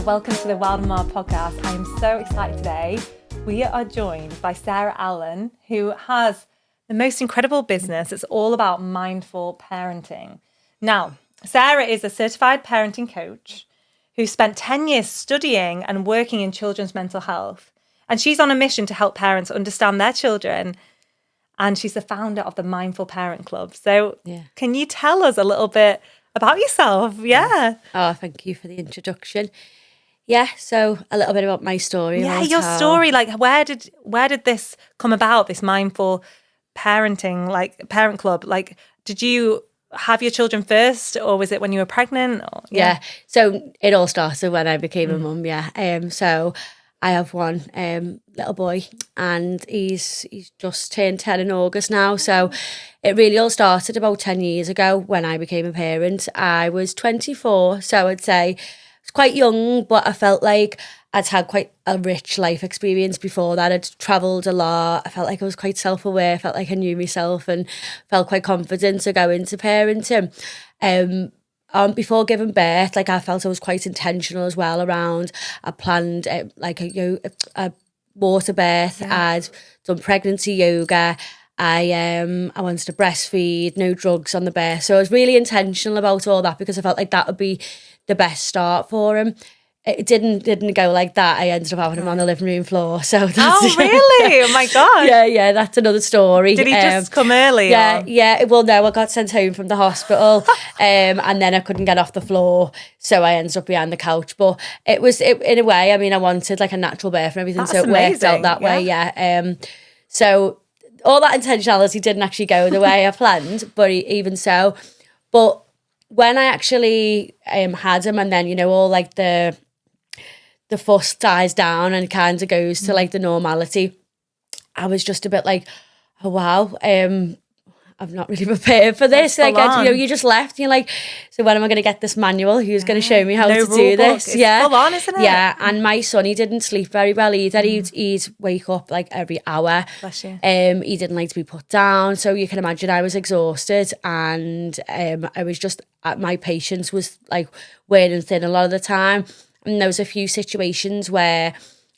So welcome to the Wild and Wild podcast. I am so excited today. We are joined by Sarah Allan, who has the most incredible business. It's all about mindful parenting. Now, Sarah is a certified parenting coach who spent 10 years studying and working in children's mental health. And she's on a mission to help parents understand their children. And she's the founder of the Mindful Parent Club. So Can you tell us a little bit about yourself? Yeah. Oh, thank you for the introduction. Yeah, so a little bit about my story. Yeah, your story. Like, where did this come about? This mindful parenting, like parent club. Like, did you have your children first, or was it when you were pregnant? Or, yeah, so it all started when I became a mum. Yeah, so I have one little boy, and he's just turned 10 in August now. So it really all started about 10 years ago when I became a parent. I was 24, so I'd say I was quite young, but I felt like I'd had quite a rich life experience before that. I'd travelled a lot. I felt like I was quite self-aware. I felt like I knew myself and felt quite confident to go into parenting. Before giving birth, like I felt I was quite intentional as well around. I planned like a water birth. Yeah. I'd done pregnancy yoga. I wanted to breastfeed, no drugs on the birth. So I was really intentional about all that because I felt like that would be the best start for him. It didn't go like that. I ended up having him on the living room floor. So that's, really? Oh my God. Yeah, that's another story. Did he just come early? Yeah. Well, no, I got sent home from the hospital, and then I couldn't get off the floor, so I ended up behind the couch. But it was in a way. I mean, I wanted like a natural birth and everything, that's so it amazing. Worked out that way. Yeah. So all that intentionality didn't actually go the way I planned, but even so. But when I actually had him, and then all like the fuss dies down and kind of goes to like the normality, I was just a bit like, oh wow, I'm not really prepared for this. Like you just left. You're like, so when am I going to get this manual? Who's going to show me how to do this? It's full on, isn't it? Yeah, and my son, he didn't sleep very well either. He'd wake up like every hour. Bless you. He didn't like to be put down, so you can imagine I was exhausted, and I was just my patience was like wearing thin a lot of the time. And there was a few situations where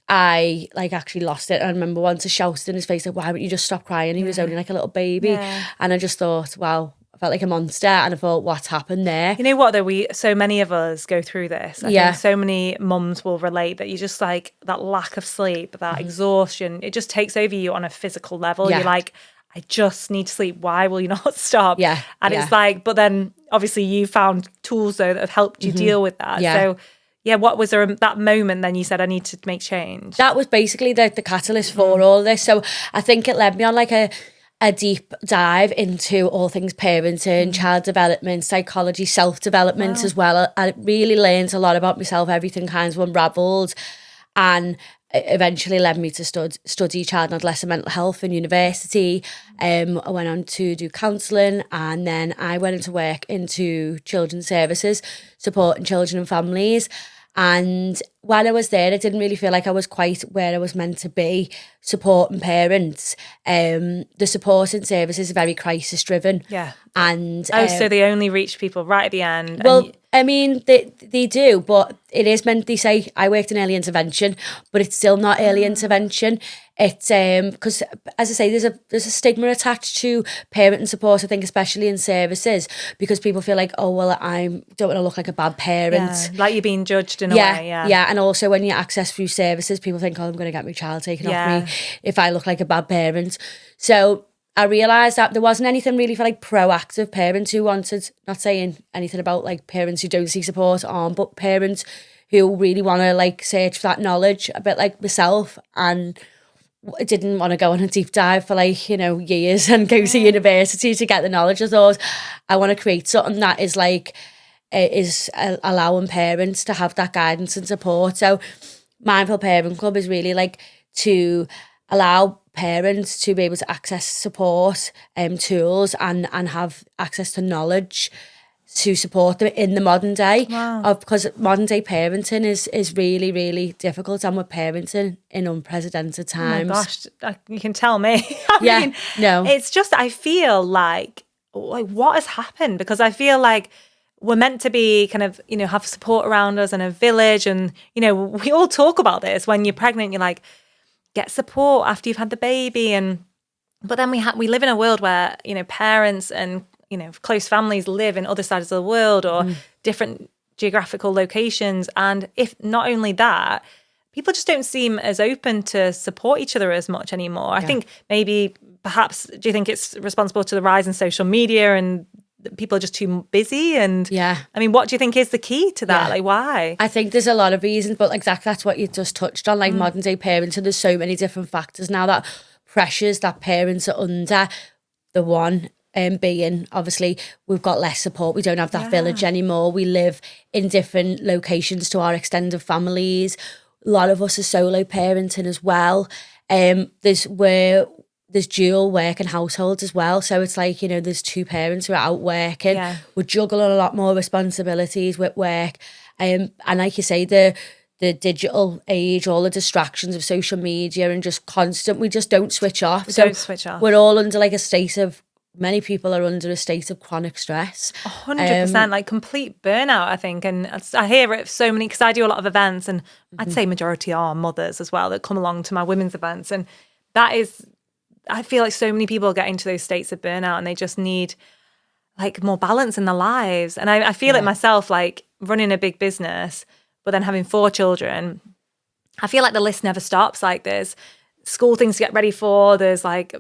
I like actually lost it. I remember once I shouted in his face, like, why wouldn't you just stop crying? He was only like a little baby. Yeah. And I just thought, wow, I felt like a monster. And I thought, what's happened there? You know what, though? So many of us go through this. I think so many mums will relate that you just like that lack of sleep, that exhaustion, it just takes over you on a physical level. Yeah. You're like, I just need to sleep. Why will you not stop? Yeah. And it's like, but then obviously you found tools though that have helped you deal with that. Yeah. So yeah, what was there that moment then you said, I need to make change? That was basically the catalyst for all this. So I think it led me on like a deep dive into all things parenting, child development, psychology, self-development as well. I really learned a lot about myself. Everything kind of unravelled, and it eventually led me to study child and adolescent mental health in university. I went on to do counselling, and then I went into work into children's services, supporting children and families. And while I was there, I didn't really feel like I was quite where I was meant to be, supporting parents. The supporting service is very crisis driven. Yeah. And so they only reach people right at the end. Well, I mean, they do, but it is meant, they say, I worked in early intervention, but it's still not early intervention. It's because, as I say, there's a stigma attached to parent and support, I think, especially in services, because people feel like, oh, well, I don't want to look like a bad parent. Yeah, like you're being judged in a way. Yeah. And also when you access through services, people think, oh, I'm going to get my child taken off me if I look like a bad parent. So I realised that there wasn't anything really for like proactive parents who wanted, not saying anything about like parents who don't see support on, but parents who really want to like search for that knowledge, a bit like myself, and I didn't want to go on a deep dive for like, years and go to university to get the knowledge. I thought I want to create something that is like, is allowing parents to have that guidance and support. So Mindful Parent Club is really like to allow parents to be able to access support, tools and have access to knowledge to support them in the modern day. Wow. Because modern day parenting is really, really difficult, and we're parenting in unprecedented times. Oh my gosh, you can tell me. No. It's just, I feel like what has happened? Because I feel like we're meant to be kind of, have support around us and a village. And, we all talk about this. When you're pregnant, you're like, get support after you've had the baby. But then we live in a world where, parents and, close families live in other sides of the world or different geographical locations. And if not only that, people just don't seem as open to support each other as much anymore. I think perhaps, do you think it's responsible to the rise in social media and people are just too busy? And I mean, what do you think is the key to that? Like, why? I think there's a lot of reasons, but exactly that's what you just touched on, like modern day parenting. There's so many different factors now, that pressures that parents are under. The one being, obviously, we've got less support. We don't have that village anymore. We live in different locations to our extended families. A lot of us are solo parenting as well. There's dual work and households as well. So it's like, there's two parents who are out working. Yeah. We're juggling a lot more responsibilities with work. And like you say, the digital age, all the distractions of social media and just constant, we just don't switch off. Don't switch off. We're all under many people are under a state of chronic stress. 100%, like complete burnout, I think. And I hear it so many, because I do a lot of events, and I'd say majority are mothers as well that come along to my women's events. And that is, I feel like so many people get into those states of burnout and they just need like more balance in their lives. And I feel it myself, like running a big business, but then having 4 children. I feel like the list never stops. Like there's school things to get ready for, there's like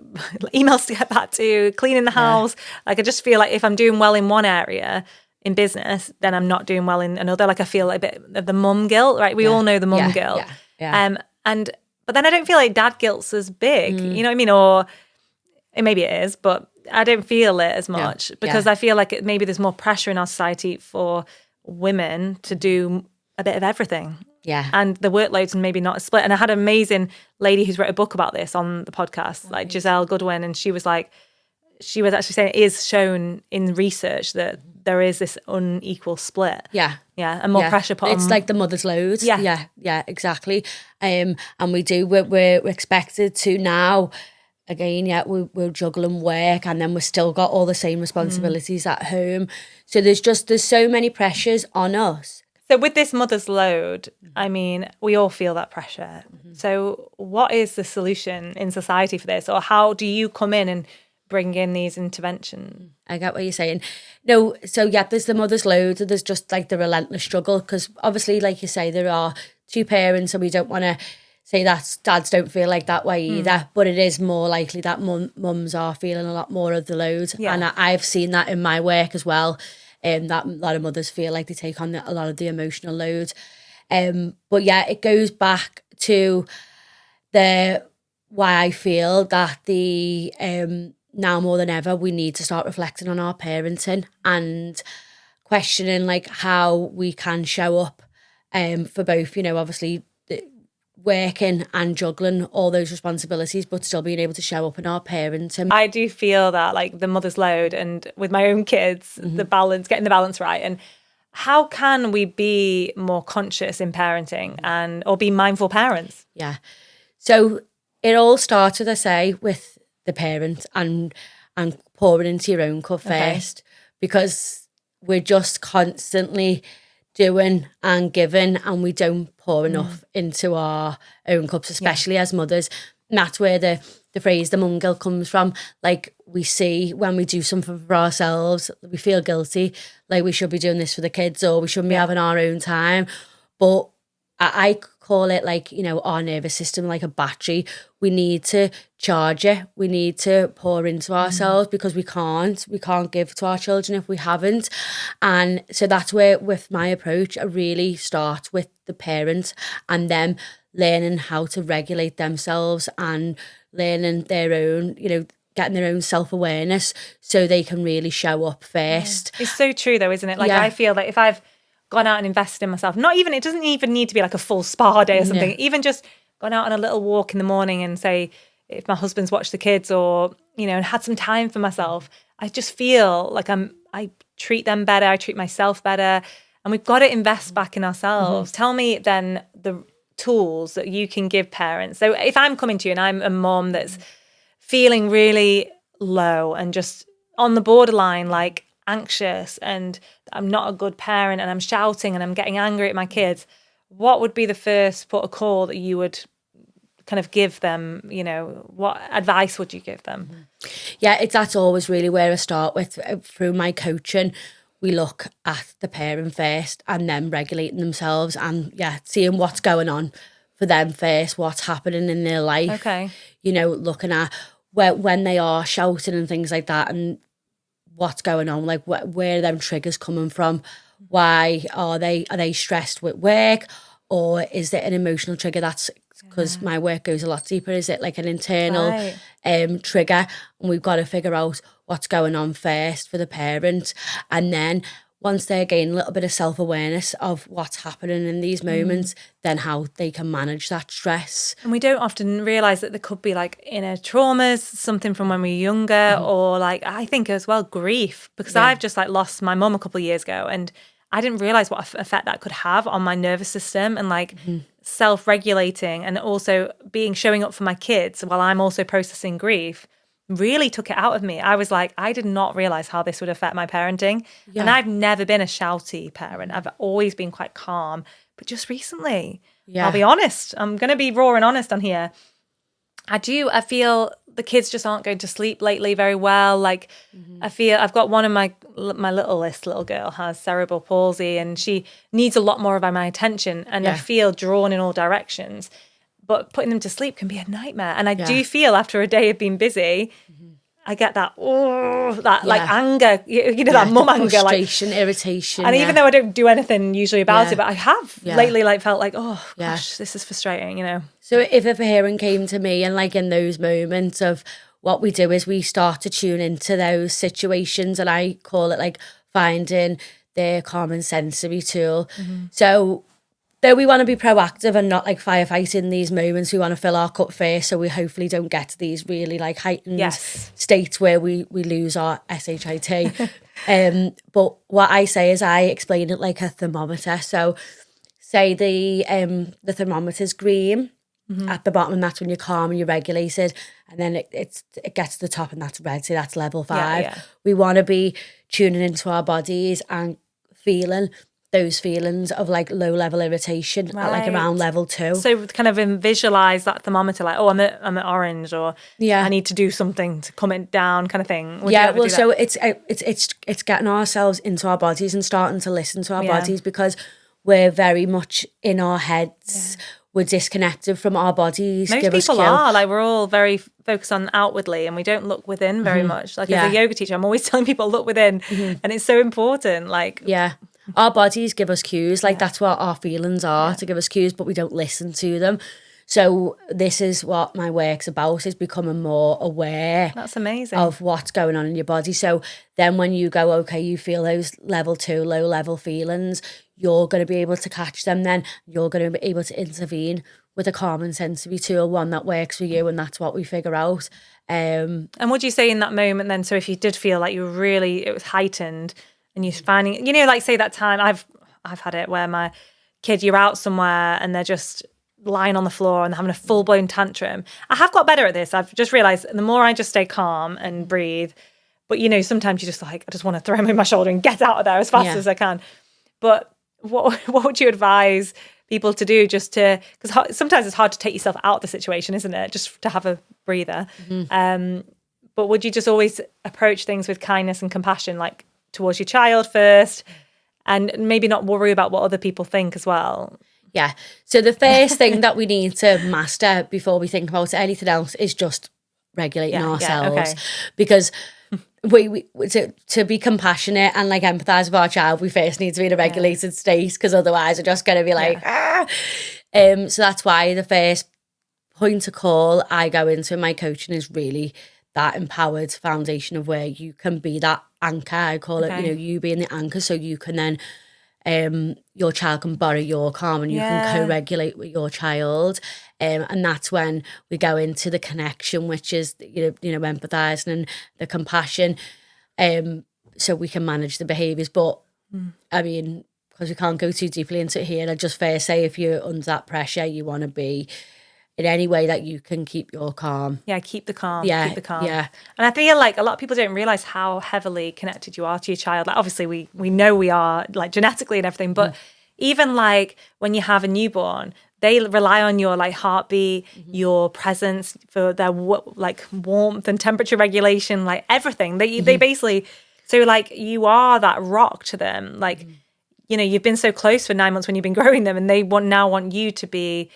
emails to get back to, cleaning the house. Like I just feel like if I'm doing well in one area in business, then I'm not doing well in another. Like I feel like a bit of the mum guilt, right? We all know the mum guilt. But then I don't feel like dad guilt's as big, you know what I mean? Or maybe it is, but I don't feel it as much because I feel like maybe there's more pressure in our society for women to do a bit of everything. Yeah. And the workload's maybe not as split. And I had an amazing lady who's wrote a book about this on the podcast, like Giselle Goodwin. And she was actually saying it is shown in research that there is this unequal split. Yeah. Yeah. And more pressure put on. It's like the mother's load. Yeah. Yeah, exactly. And we're expected to now, again, we're juggling work and then we've still got all the same responsibilities at home. So there's so many pressures on us. So with this mother's load, I mean, we all feel that pressure. So what is the solution in society for this? Or how do you come in and bring in these interventions? I get what you're saying. No, so there's the mother's load. There's just like the relentless struggle, because obviously, like you say, there are 2 parents, and we don't want to say that dads don't feel like that way either. But it is more likely that mums are feeling a lot more of the load. Yeah. And I've seen that in my work as well. That a lot of mothers feel like they take on a lot of the emotional load. But it goes back to why I feel that now more than ever, we need to start reflecting on our parenting and questioning like how we can show up for both, obviously working and juggling all those responsibilities, but still being able to show up in our parenting. I do feel that like the mother's load, and with my own kids, the balance, getting the balance right. And how can we be more conscious in parenting or be mindful parents? Yeah. So it all starts, as I say, with the parent and pouring into your own cup first, because we're just constantly doing and giving, and we don't pour enough into our own cups, especially as mothers. And that's where the phrase the mum guilt comes from. Like, we see when we do something for ourselves, we feel guilty, like we should be doing this for the kids, or we shouldn't be having our own time. But I call it like, our nervous system, like a battery. We need to charge it. We need to pour into ourselves, because we can't give to our children if we haven't. And so that's where, with my approach, I really start with the parent and them learning how to regulate themselves and learning their own, getting their own self-awareness so they can really show up first. It's so true though, isn't it? Like I feel that if I've gone out and invested in myself, it doesn't even need to be like a full spa day or something, even just gone out on a little walk in the morning, and say, if my husband's watched the kids or, and had some time for myself, I just feel like I treat them better, I treat myself better, and we've got to invest back in ourselves. Tell me then the tools that you can give parents. So if I'm coming to you and I'm a mom that's feeling really low and just on the borderline, like anxious and I'm not a good parent and I'm shouting and I'm getting angry at my kids, what would be the first port of call that you would kind of give them? You know, what advice would you give them? Yeah, that's always really where I start with. Through my coaching, we look at the parent first and then regulating themselves and seeing what's going on for them first, what's happening in their life. Okay. You know, looking at when they are shouting and things like that and what's going on, like where are them triggers coming from? Why are they stressed with work, or is it an emotional trigger? That's because my work goes a lot deeper. Is it like an internal trigger? And we've got to figure out what's going on first for the parent, and then once they gain a little bit of self-awareness of what's happening in these moments, then how they can manage that stress. And we don't often realise that there could be like inner traumas, something from when we were younger, or like I think as well grief, because I've just like lost my mum a couple of years ago and I didn't realise what effect that could have on my nervous system and like self-regulating and also showing up for my kids while I'm also processing grief really took it out of me. I was like, I did not realise how this would affect my parenting. And I've never been a shouty parent. I've always been quite calm. But just recently, I'll be honest, I'm going to be raw and honest on here. I feel the kids just aren't going to sleep lately very well. Like I feel I've got one of my littlest little girl has cerebral palsy and she needs a lot more of my attention and I feel drawn in all directions. But putting them to sleep can be a nightmare. And I do feel after a day of being busy, I get that, like anger, you know, that mum anger. Frustration, irritation. And even though I don't do anything usually about it, but I have lately like felt like, oh gosh, this is frustrating, you know. So if a parent came to me and like in those moments of what we do is we start to tune into those situations and I call it like finding their common sensory tool. So though we want to be proactive and not like firefighting these moments, we want to fill our cup first so we hopefully don't get to these really like heightened states where we lose our SHIT. But what I say is I explain it like a thermometer. So say the thermometer's green at the bottom and that's when you're calm and you're regulated, and then it gets to the top and that's red, so that's level 5. We want to be tuning into our bodies and feeling those feelings of like low level irritation at like around level 2. So kind of visualize that thermometer like, oh, I'm at orange, or I need to do something to calm it down, kind of thing. So it's getting ourselves into our bodies and starting to listen to our bodies, because we're very much in our heads. We're disconnected from our bodies. Most people are like, we're all very focused on outwardly and we don't look within very much. Like as a yoga teacher, I'm always telling people look within, and it's so important. Like our bodies give us cues, like that's what our feelings are, to give us cues, but we don't listen to them. So this is what my work's about, is becoming more aware. That's amazing. Of what's going on in your body. So then when you go, okay, you feel those level 2, low level feelings, you're going to be able to catch them then. You're going to be able to intervene with a common sensory tool, one that works for you, and that's what we figure out. And would you say in that moment then, so if you did feel like it was heightened, and you're finding, you know, like say that time, I've had it where my kid, you're out somewhere and they're just lying on the floor and having a full-blown tantrum. I have got better at this. I've just realised the more I just stay calm and breathe, but you know, sometimes you just like, I just want to throw him in my shoulder and get out of there as fast as I can. But what would you advise people to do just to, because sometimes it's hard to take yourself out of the situation, isn't it? Just to have a breather. But would you just always approach things with kindness and compassion, like towards your child first, and maybe not worry about what other people think as well? Yeah. So the first thing that we need to master before we think about anything else is just regulating ourselves. Because we to be compassionate and like empathise with our child, we first need to be in a regulated state, because otherwise we're just going to be like, So that's why the first point of call I go into in my coaching is really that empowered foundation of where you can be that anchor. I call it, you know, you being the anchor, so you can then your child can borrow your calm and you can co-regulate with your child. And that's when we go into the connection, which is, you know, empathising and the compassion, so we can manage the behaviours. But I mean, because we can't go too deeply into it here, I'd just first say if you're under that pressure, you want to be in any way that you can keep your calm. Yeah, keep the calm. Yeah, Keep the calm. yeah. And I feel like a lot of people don't realize how heavily connected you are to your child. Like, obviously, we know we are, like, genetically and everything, but even like when you have a newborn, they rely on your like heartbeat, your presence for their like warmth and temperature regulation, like everything. They basically, so like you are that rock to them. Like, you know, you've been so close for 9 months when you've been growing them, and they now want you to be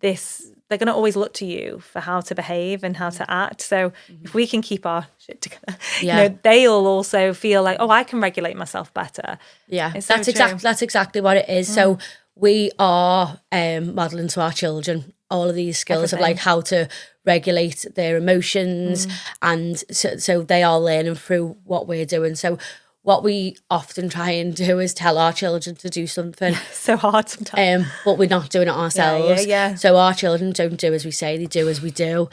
this. They're going to always look to you for how to behave and how to act. So if we can keep our shit together, you know, they'll also feel like, oh, I can regulate myself better. Yeah, It's so that's exactly what it is. So we are modeling to our children all of these skills of like how to regulate their emotions, and so they are learning through what we're doing. So what we often try and do is tell our children to do something. So hard sometimes. But we're not doing it ourselves. Yeah. So our children don't do as we say, they do as we do.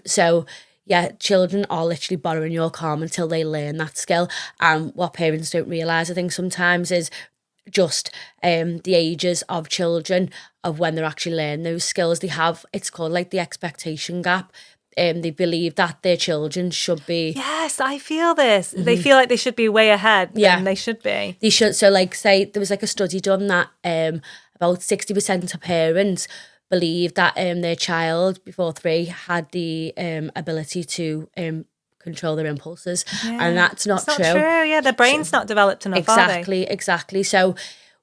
So yeah, children are literally borrowing your calm until they learn that skill. And what parents don't realise, I think sometimes, is just the ages of children of when they're actually learning those skills. They have, it's called like the expectation gap. They believe that their children should be. Yes, I feel this. They feel like they should be way ahead than they should be. They should. So like say there was like a study done that about 60% of parents believe that their child before 3 had the ability to control their impulses, and that's not true. Yeah, their brain's not developed enough. Exactly. So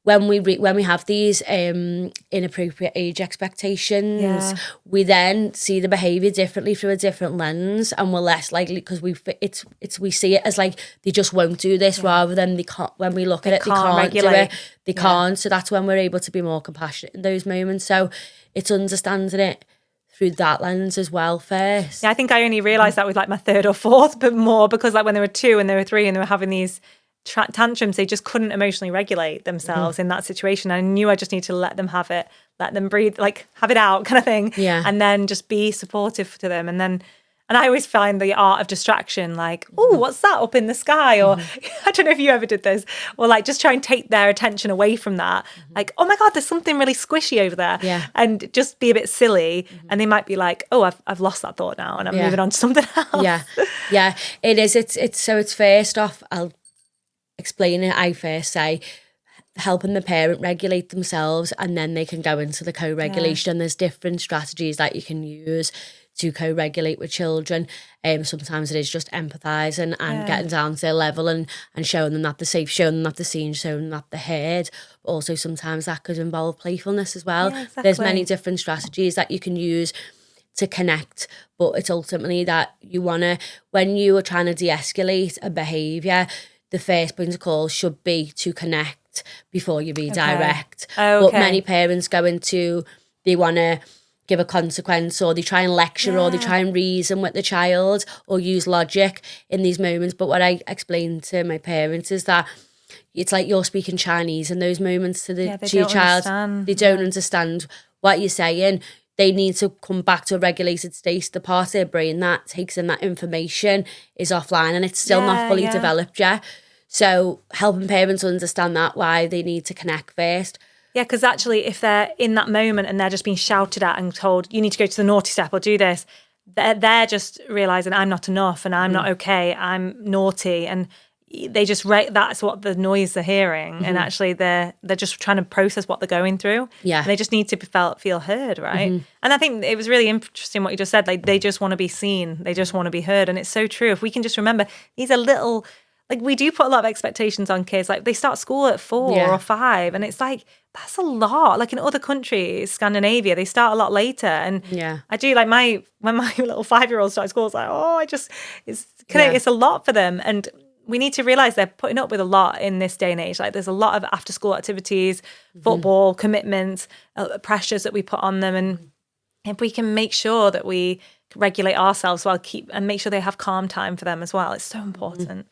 when we have these inappropriate age expectations, we then see the behaviour differently through a different lens, and we're less likely, because we see it as like they just won't do this, rather than they can't. When we look at it, they can't regulate. Do it. They can't. So that's when we're able to be more compassionate in those moments. So it's understanding it through that lens as well first. Yeah, I think I only realised that with like my 3rd or 4th, but more because like when they were 2 and they were 3 and they were having these tantrums, they just couldn't emotionally regulate themselves in that situation. I knew I just need to let them have it, let them breathe, like have it out kind of thing. Yeah. And then just be supportive to them. And I always find the art of distraction, like, oh, what's that up in the sky? Or I don't know if you ever did this, or like just try and take their attention away from that. Like, oh my God, there's something really squishy over there. Yeah. And just be a bit silly. And they might be like, oh, I've lost that thought now and I'm moving on to something else. Yeah, it is. It's first off, I'll explain it. I first say helping the parent regulate themselves, and then they can go into the co-regulation. There's different strategies that you can use to co-regulate with children. Sometimes it is just empathising and getting down to their level and showing them that they're safe, showing them that they're seen, showing them that they're heard. But also sometimes that could involve playfulness as well. Yeah, exactly. There's many different strategies that you can use to connect, but it's ultimately that you want to, when you are trying to de-escalate a behaviour, the first point of call should be to connect before you redirect. But many parents go into, they want to give a consequence, or they try and lecture, or they try and reason with the child, or use logic in these moments. But what I explain to my parents is that it's like you're speaking Chinese in those moments to your child. They don't understand what you're saying. They need to come back to a regulated state. The part of their brain that takes in that information is offline, and it's still not fully developed yet. So helping parents understand that, why they need to connect first. Yeah, because actually if they're in that moment and they're just being shouted at and told, you need to go to the naughty step or do this, they're just realising I'm not enough and I'm not okay, I'm naughty. And they just that's what the noise they're hearing. And actually they're just trying to process what they're going through. Yeah. And they just need to feel heard, right? And I think it was really interesting what you just said. Like, they just want to be seen. They just want to be heard. And it's so true. If we can just remember, these are little... Like, we do put a lot of expectations on kids. Like, they start school at 4 or 5, and it's like, that's a lot. Like, in other countries, Scandinavia, they start a lot later. And I do, like, when my little 5-year-old started school, it's like, it's a lot for them. And we need to realise they're putting up with a lot in this day and age. Like, there's a lot of after-school activities, football, commitments, pressures that we put on them. And if we can make sure that we regulate ourselves and make sure they have calm time for them as well, it's so important.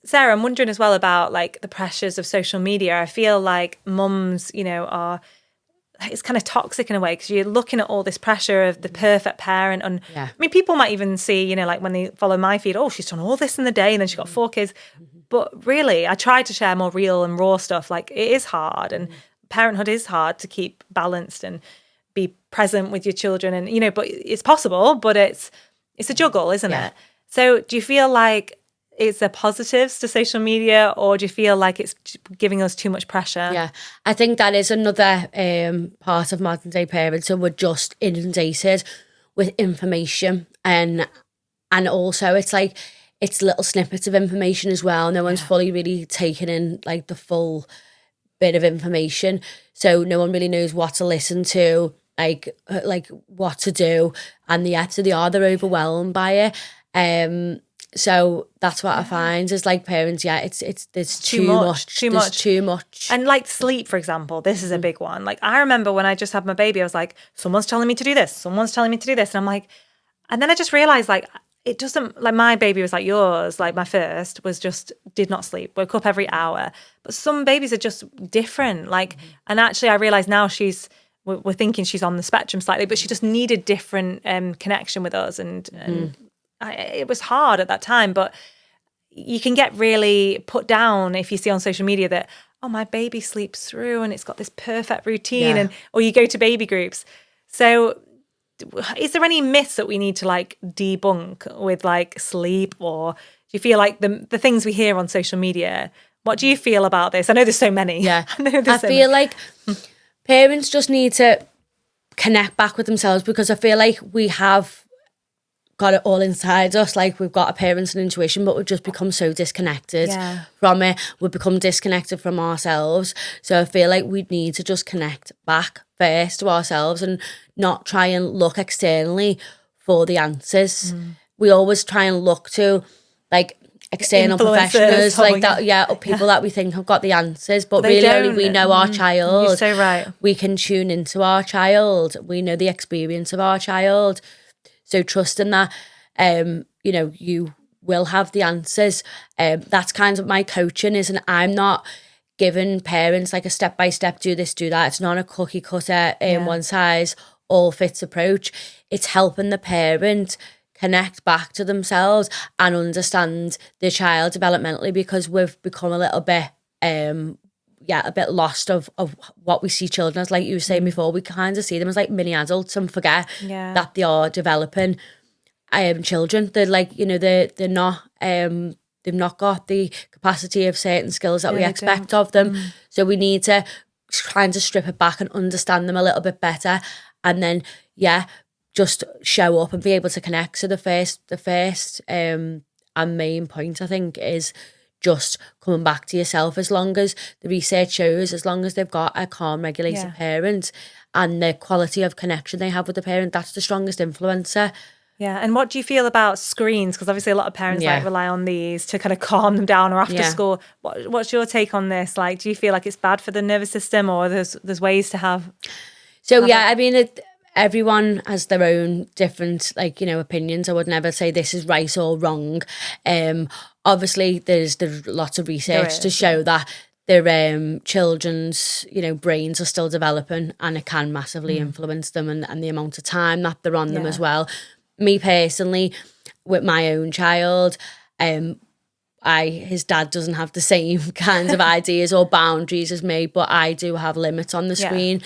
Sarah, I'm wondering as well about like the pressures of social media. I feel like mums, it's kind of toxic in a way, because you're looking at all this pressure of the perfect parent. And I mean, people might even see, like when they follow my feed, oh, she's done all this in the day and then she's got 4 kids. But really, I try to share more real and raw stuff. Like, it is hard, and parenthood is hard to keep balanced. be present with your children, and but it's possible, but it's a juggle, isn't it? So do you feel like it's a positives to social media, or do you feel like it's giving us too much pressure? Yeah, I think that is another part of modern day parents, and we're just inundated with information, and also it's like it's little snippets of information as well. No one's fully really taken in like the full bit of information, so no one really knows what to listen to, like what to do, and they're overwhelmed by it. So that's what I find is like parents, there's too much. And like sleep, for example, this is a big one. Like I remember when I just had my baby, I was like, someone's telling me to do this, someone's telling me to do this. And I'm like, and then I just realized like, it doesn't, like my baby was like yours, like my first was just, did not sleep, woke up every hour. But some babies are just different. Like, and actually I realize now we're thinking she's on the spectrum slightly, but she just needed different connection with us. And it was hard at that time, but you can get really put down if you see on social media that, oh, my baby sleeps through and it's got this perfect routine, or you go to baby groups. So is there any myths that we need to like debunk with like sleep, or do you feel like the things we hear on social media, what do you feel about this? I know there's so many. Yeah. I feel like parents just need to connect back with themselves, because I feel like we have got it all inside us. Like we've got a parents and intuition, but we've just become so disconnected from it. We've become disconnected from ourselves. So I feel like we need to just connect back first to ourselves and not try and look externally for the answers. We always try and look to like external professionals like that, or people that we think have got the answers, but really only we know our child. You're so right. We can tune into our child. We know the experience of our child. So trusting that, you will have the answers. That's kind of my coaching is, and I'm not giving parents like a step-by-step, do this, do that. It's not a cookie cutter, one size all fits approach. It's helping the parent connect back to themselves and understand their child developmentally, because we've become a little bit, a bit lost of what we see children as. Like you were saying before, we kind of see them as like mini adults and forget that they are developing children. They're like, they're not, they've not got the capacity of certain skills that we expect of them. So we need to kind of strip it back and understand them a little bit better, and then just show up and be able to connect. So the first and main point, I think, is just coming back to yourself. As long as the research shows, as long as they've got a calm, regulated parent and the quality of connection they have with the parent, that's the strongest influencer. Yeah. And what do you feel about screens? Because obviously a lot of parents like rely on these to kind of calm them down, or after school. What's your take on this? Like, do you feel like it's bad for the nervous system, or there's ways to have? So I mean, everyone has their own different opinions. I would never say this is right or wrong. Obviously there's lots of research to show that their children's brains are still developing, and it can massively influence them, and the amount of time that they're on them as well. Me personally, with my own child, his dad doesn't have the same kinds of ideas or boundaries as me, but I do have limits on the screen.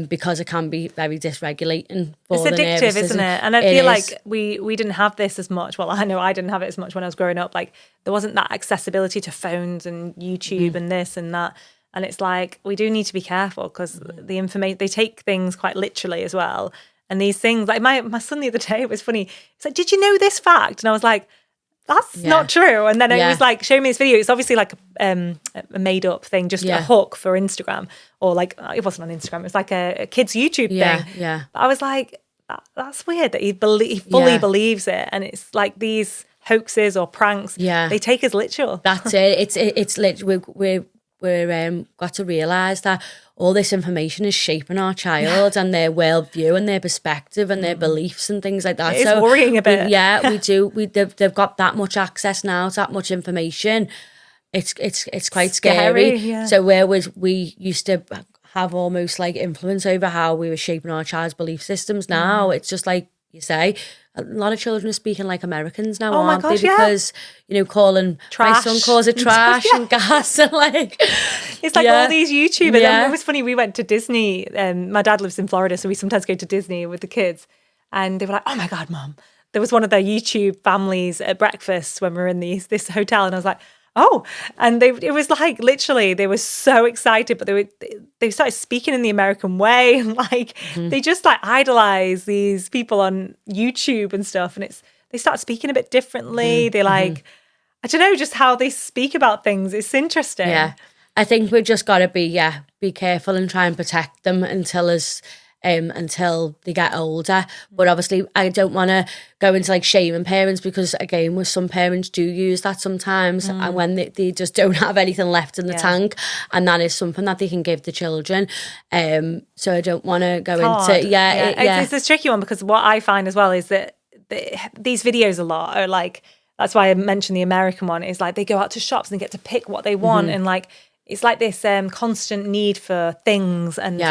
Because it can be very dysregulating for the nervous system. It's addictive, isn't it? And I feel like we didn't have this as much. Well, I know I didn't have it as much when I was growing up. Like there wasn't that accessibility to phones and YouTube and this and that. And it's like we do need to be careful, because the information, they take things quite literally as well. And these things, like my son the other day, it was funny. It's like, did you know this fact? And I was like, that's not true. And then it was like, show me this video. It's obviously like a made up thing, just a hook for Instagram, or like, it wasn't on Instagram. It was like a kid's YouTube thing. Yeah. But I was like, that's weird that he fully believes it. And it's like these hoaxes or pranks, they take as literal. That's it. It's literally, we're got to realise that all this information is shaping our child and their worldview and their perspective and their beliefs and things like that. It's worrying a bit. We do. They've got that much access now to that much information. It's quite scary. So we used to have almost like influence over how we were shaping our child's belief systems. Now it's just like you say, a lot of children are speaking like Americans now, Oh my aren't gosh, they? yeah. Because, calling, my Trash. son calls it trash Yeah. and gas and like. It's like all these YouTubers. Yeah. It was funny, we went to Disney, and my dad lives in Florida, so we sometimes go to Disney with the kids. And they were like, oh my God, Mum. There was one of their YouTube families at breakfast when we were in this hotel, and I was like, oh. And it was like, literally, they were so excited, but they started speaking in the American way, and like they just like idolize these people on YouTube and stuff, and they start speaking a bit differently. They like, I don't know, just how they speak about things. It's interesting. Yeah. I think we've just got to be careful and try and protect them until they get older. But obviously I don't want to go into like shaming parents, because again, with some parents do use that sometimes, and when they just don't have anything left in the tank, and that is something that they can give the children. So I don't want to go into It's a tricky one, because what I find as well is that these videos a lot are like, that's why I mentioned the American one, is like they go out to shops and they get to pick what they want, and like it's like this constant need for things and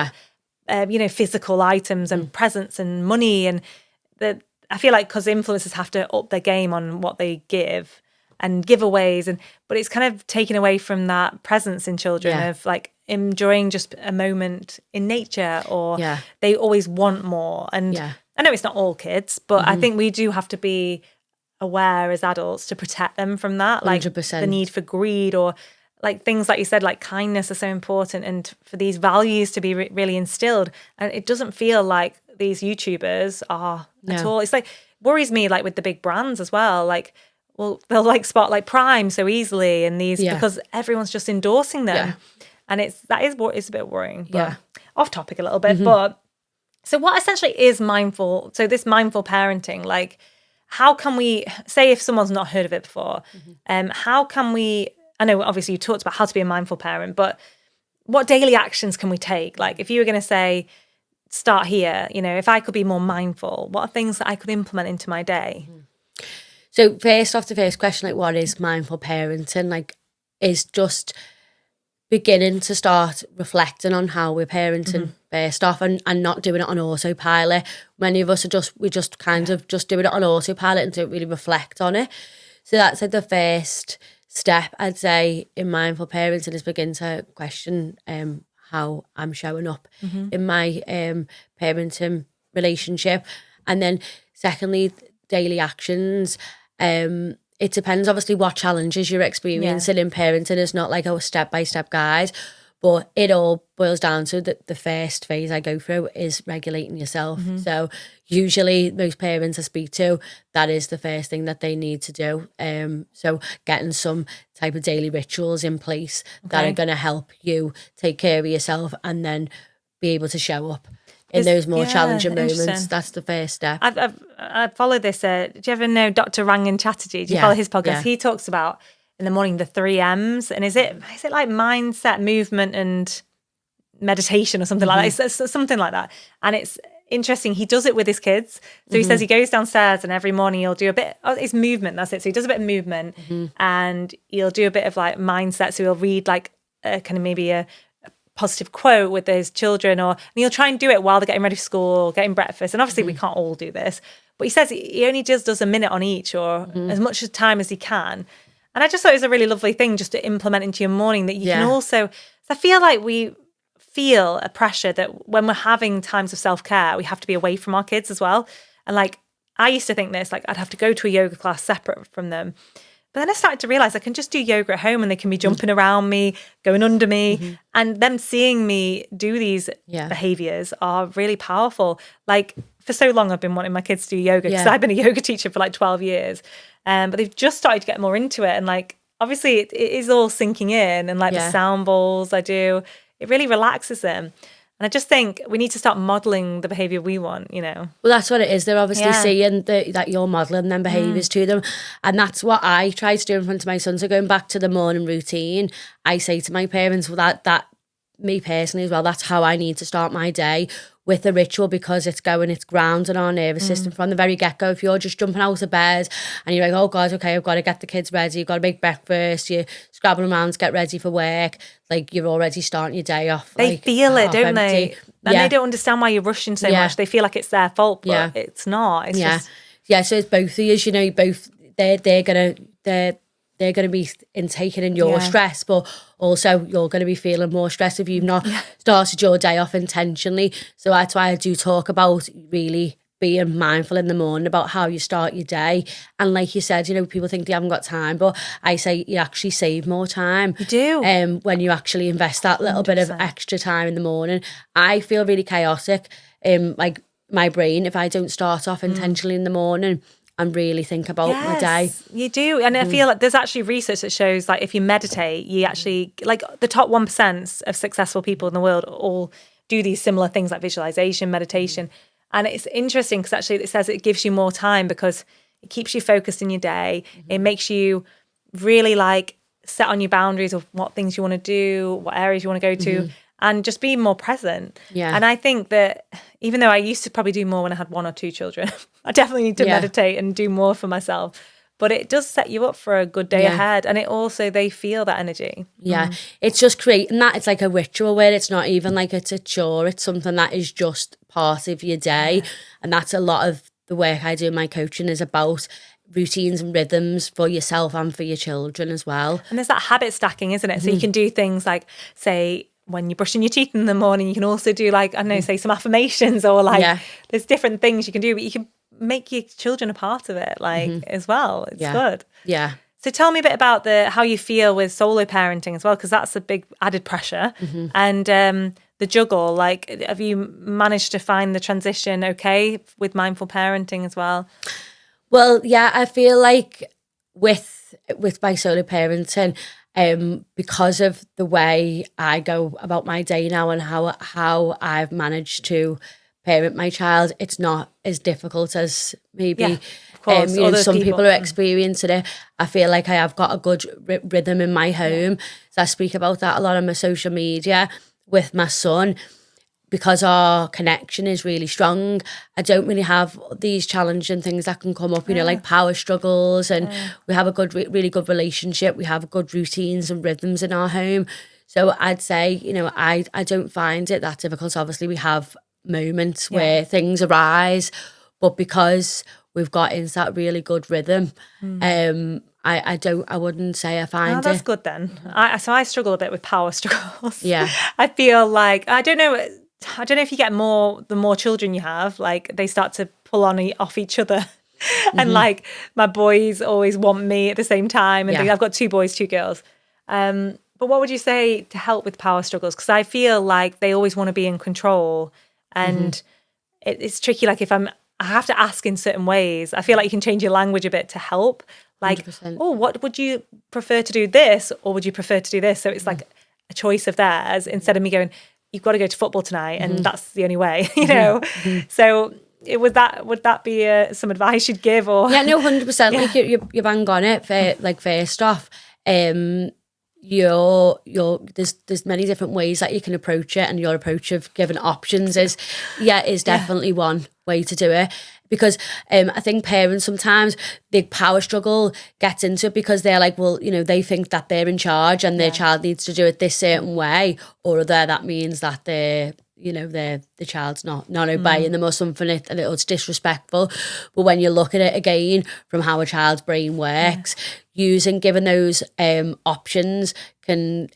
physical items and presents and money, and I feel like because influencers have to up their game on what they give and giveaways, but it's kind of taken away from that presence in children of like enjoying just a moment in nature, or they always want more. And I know it's not all kids, but I think we do have to be aware as adults to protect them from that, like 100%. the need for greed, or like things like you said, like kindness are so important, and for these values to be really instilled. And it doesn't feel like these YouTubers are at all. It's like, worries me, like with the big brands as well, like, well, they'll like spot like Prime so easily, and these because everyone's just endorsing them, and it's a bit worrying. But off topic a little bit, but so what essentially is mindful? So this mindful parenting, like, how can we say, if someone's not heard of it before, how can we? I know obviously you talked about how to be a mindful parent, but what daily actions can we take? Like, if you were going to say, start here, if I could be more mindful, what are things that I could implement into my day? So first off, the first question, like, what is mindful parenting? Like, is just beginning to start reflecting on how we're parenting first off, and not doing it on autopilot. Many of us we just kind of just doing it on autopilot and don't really reflect on it. So that's like the first step, I'd say, in mindful parenting, is begin to question how I'm showing up in my parenting relationship. And then secondly, daily actions. It depends obviously what challenges you're experiencing in parenting. It's not like a step-by-step guide, but it all boils down to the first phase I go through is regulating yourself. So usually most parents I speak to, that is the first thing that they need to do. So getting some type of daily rituals in place that are going to help you take care of yourself, and then be able to show up in those more challenging moments. That's the first step. I've followed this. Do you ever know Dr. Rangan Chatterjee? Do you follow his podcast? Yeah. He talks about in the morning the 3 M's, and is it like mindset, movement, and meditation, or something like that? It's something like that. And it's interesting. He does it with his kids. So he says he goes downstairs, and every morning he'll do a bit. It's movement. That's it. So he does a bit of movement, and he'll do a bit of like mindset. So he'll read like kind of maybe a positive quote with his children, and he'll try and do it while they're getting ready for school or getting breakfast. And obviously we can't all do this, but he says he only just does a minute on each, or as much time as he can. And I just thought it was a really lovely thing just to implement into your morning, that you can also, so I feel like we feel a pressure that when we're having times of self-care, we have to be away from our kids as well. And like, I used to think this, like I'd have to go to a yoga class separate from them. But then I started to realize I can just do yoga at home, and they can be jumping around me, going under me, and them seeing me do these behaviors are really powerful. Like, for so long, I've been wanting my kids to do yoga, because I've been a yoga teacher for like 12 years. But they've just started to get more into it. And like, obviously it is all sinking in, and like the sound bowls I do, it really relaxes them. And I just think we need to start modelling the behaviour we want, Well, that's what it is. They're obviously seeing that you're modelling them behaviours to them. And that's what I try to do in front of my son. So going back to the morning routine, I say to my parents, well, that me personally as well, that's how I need to start my day, with a ritual, because it's grounding our nervous system from the very get-go. If you're just jumping out of bed and you're like, oh God, okay, I've got to get the kids ready, you've got to make breakfast, you're scrabbling around to get ready for work, like you're already starting your day off. They feel it, don't they? And Yeah. they don't understand why you're rushing so much. They feel like it's their fault, but it's not. It's just... Yeah, so it's both of you, you know, both they're gonna be taking in your stress, but also you're gonna be feeling more stress if you've not started your day off intentionally. So that's why I do talk about really being mindful in the morning about how you start your day. And like you said, you know, people think they haven't got time, but I say you actually save more time. You do. When you actually invest that little 100%. bit of extra time in the morning. I feel really chaotic. Like my brain, if I don't start off intentionally in the morning and really think about my day. You do. And I feel like there's actually research that shows like if you meditate, you actually, like the top 1% of successful people in the world all do these similar things like visualization, meditation. And it's interesting because actually it says it gives you more time because it keeps you focused in your day. It makes you really like set on your boundaries of what things you want to do, what areas you want to go to, and just be more present. Yeah. And I think that even though I used to probably do more when I had 1 or 2 children, I definitely need to meditate and do more for myself. But it does set you up for a good day ahead. And it also, they feel that energy. Yeah. It's just creating that. It's like a ritual where it's not even like it's a chore. It's something that is just part of your day. And that's a lot of the work I do in my coaching is about routines and rhythms for yourself and for your children as well. And there's that habit stacking, isn't it? So you can do things like, say, when you're brushing your teeth in the morning, you can also do like, I don't know, say some affirmations or like there's different things you can do, but you can make your children a part of it like as well. It's good. Yeah. So tell me a bit about how you feel with solo parenting as well, because that's a big added pressure. And the juggle, like have you managed to find the transition okay with mindful parenting as well? Well, yeah, I feel like with my solo parenting, because of the way I go about my day now and how I've managed to parent my child, it's not as difficult as maybe of course, you know, some people are experiencing it. I feel like I have got a good rhythm in my home. So I speak about that a lot on my social media with my son. Because our connection is really strong, I don't really have these challenging things that can come up, you know, like power struggles, and we have a good, really good relationship. We have good routines and rhythms in our home. So I'd say, you know, I don't find it that difficult. Obviously, we have moments where things arise, but because we've got into that really good rhythm, I wouldn't say I find it. That's good then. So I struggle a bit with power struggles. Yeah. I feel like, I don't know if you get the more children you have, like they start to pull off each other. And like my boys always want me at the same time. And I've got 2 boys, 2 girls. But what would you say to help with power struggles? Because I feel like they always want to be in control. And it's tricky. Like I have to ask in certain ways. I feel like you can change your language a bit to help. Like, 100%. Oh, what would you prefer to do this? Or would you prefer to do this? So it's like a choice of theirs instead of me going, you've got to go to football tonight and that's the only way, you know? So would that be some advice you'd give? Or yeah, no, 100%. Like you bang on it. First off, there's many different ways that you can approach it, and your approach of giving options is definitely one way to do it. Because I think parents sometimes, the power struggle gets into it because they're like, well, you know, they think that they're in charge and their child needs to do it this certain way, or other that means that the child's not obeying them or something, it's disrespectful. But when you look at it again from how a child's brain works, giving those options can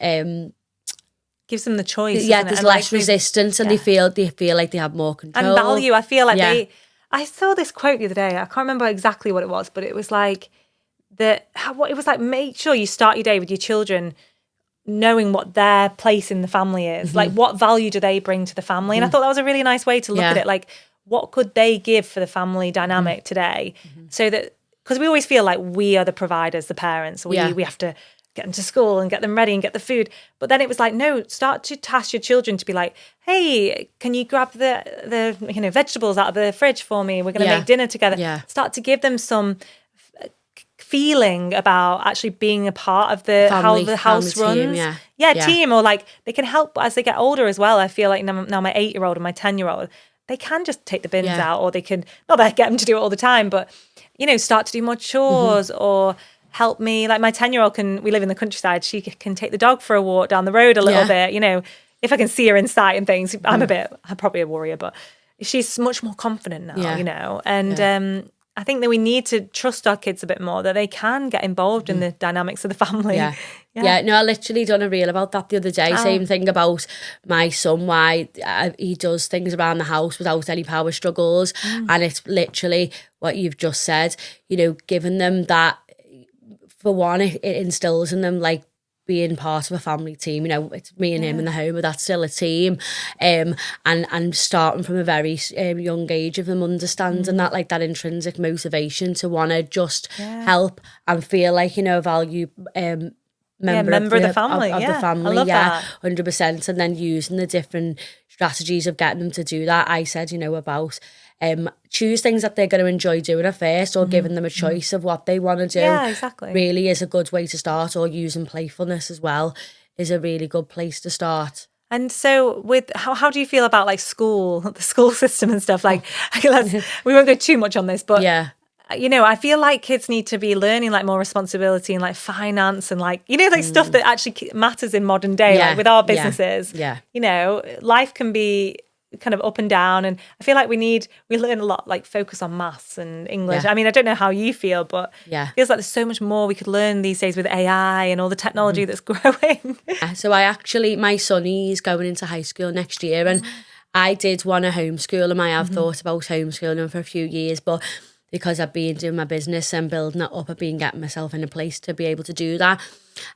gives them the choice. There's less resistance, and they feel like they have more control and value. I feel like I saw this quote the other day. I can't remember exactly what it was, but it was like make sure you start your day with your children knowing what their place in the family is. Like, what value do they bring to the family? And I thought that was a really nice way to look at it. Like, what could they give for the family dynamic today? So that, because we always feel like we are the providers, the parents. We have to get them to school and get them ready and get the food. But then it was like, no, start to task your children to be like, hey, can you grab the vegetables out of the fridge for me? We're going to make dinner together. Yeah. Start to give them some feeling about actually being a part of how the house runs. Team, or like they can help as they get older as well. I feel like now my 8-year-old and my 10-year-old, they can just take the bins out, or they can, not that I get them to do it all the time, but start to do more chores or help me. Like my 10-year-old we live in the countryside, she can take the dog for a walk down the road a little bit, if I can see her in sight and things. I'm probably a worrier, but she's much more confident now, and I think that we need to trust our kids a bit more, that they can get involved in the dynamics of the family. Yeah, no, I literally done a reel about that the other day. Same thing about my son, why he does things around the house without any power struggles. And it's literally what you've just said, you know, giving them that, for one, it instills in them like being part of a family team. You know, it's me and him in the home, but that's still a team. And starting from a very young age of them understanding that, like that intrinsic motivation to want to just help and feel like, you know, value member of the family. Of the family. I love that. 100%. And then using the different strategies of getting them to do that. I said, you know, about choose things that they're going to enjoy doing at first, or giving them a choice of what they want to do. Yeah, exactly. Really is a good way to start, or using playfulness as well is a really good place to start. And so with how do you feel about like the school system and stuff? Like, we won't go too much on this, but you know, I feel like kids need to be learning like more responsibility and like finance and like, you know, like stuff that actually matters in modern day, like with our businesses. You know, life can be kind of up and down, and I feel like we learn a lot, like focus on maths and English. I mean, I don't know how you feel, but it feels like there's so much more we could learn these days with AI and all the technology that's growing. So my son, he's going into high school next year, and I did want to homeschool him. I have thought about homeschooling him for a few years, but because I've been doing my business and building it up, I've been getting myself in a place to be able to do that.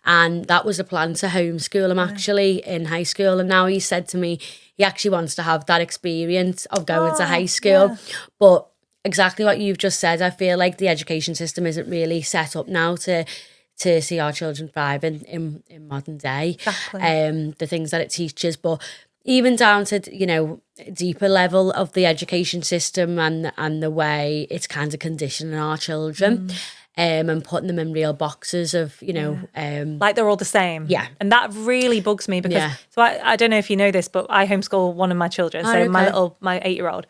And that was a plan, to homeschool him actually in high school. And now he said to me, he actually wants to have that experience of going to high school. But exactly what you've just said, I feel like the education system isn't really set up now to see our children thrive in modern day. Exactly. The things that it teaches, but even down to, you know, deeper level of the education system and the way it's kind of conditioning our children. And putting them in real boxes of, you know... like they're all the same. Yeah. And that really bugs me because... So I don't know if you know this, but I homeschool one of my children. My 8-year-old.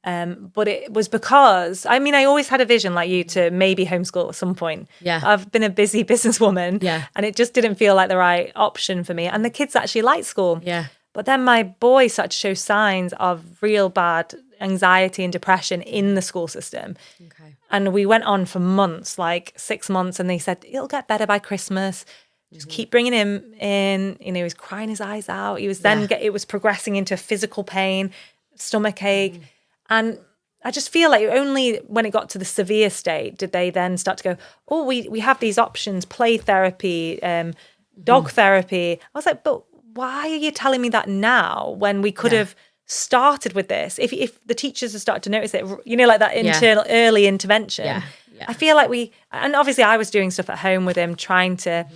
But it was because... I mean, I always had a vision like you to maybe homeschool at some point. Yeah. I've been a busy businesswoman. Yeah. And it just didn't feel like the right option for me. And the kids actually liked school. Yeah. But then my boy started to show signs of real bad anxiety and depression in the school system. Okay. And we went on for months, like 6 months, and they said, it'll get better by Christmas. Just keep bringing him in. You know, he was crying his eyes out. He was then, it was progressing into physical pain, stomach ache. And I just feel like only when it got to the severe state did they then start to go, oh, we have these options, play therapy, dog therapy. I was like, but why are you telling me that now when we could have started with this? If the teachers have started to notice it, you know, like that internal early intervention. I feel like and obviously I was doing stuff at home with him, trying to